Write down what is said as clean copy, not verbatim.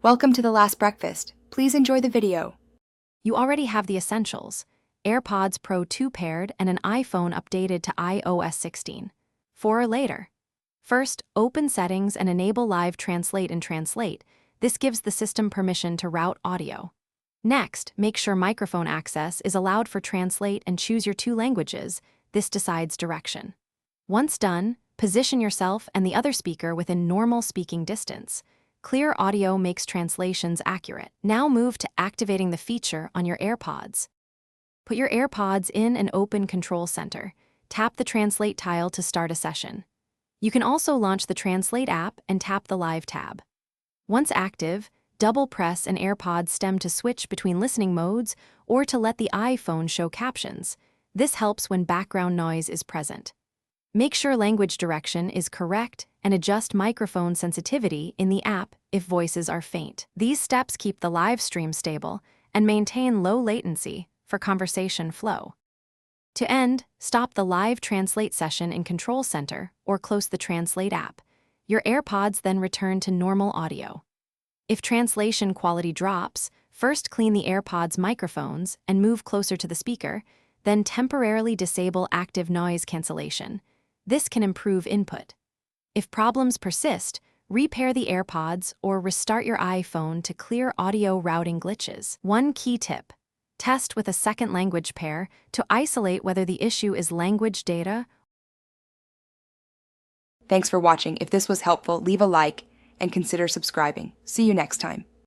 Welcome to The Last Breakfast. Please enjoy the video. You already have the essentials: AirPods Pro 2 paired and an iPhone updated to iOS 16. 4 or later. First, open Settings and enable Live Translate and Translate. This gives the system permission to route audio. Next, make sure microphone access is allowed for Translate and choose your 2 languages. This decides direction. Once done, position yourself and the other speaker within normal speaking distance. Clear audio makes translations accurate. Now move to activating the feature on your AirPods. Put your AirPods in and open Control Center. Tap the Translate tile to start a session. You can also launch the Translate app and tap the Live tab. Once active, double-press an AirPod stem to switch between listening modes or to let the iPhone show captions. This helps when background noise is present. Make sure language direction is correct and adjust microphone sensitivity in the app if voices are faint. These steps keep the live stream stable and maintain low latency for conversation flow. To end, stop the live translate session in Control Center or close the Translate app. Your AirPods then return to normal audio. If translation quality drops, first clean the AirPods microphones and move closer to the speaker, then temporarily disable active noise cancellation. This can improve input. If problems persist, repair the AirPods or restart your iPhone to clear audio routing glitches. One key tip: test with a second language pair to isolate whether the issue is language data. Thanks for watching. If this was helpful, leave a like and consider subscribing. See you next time.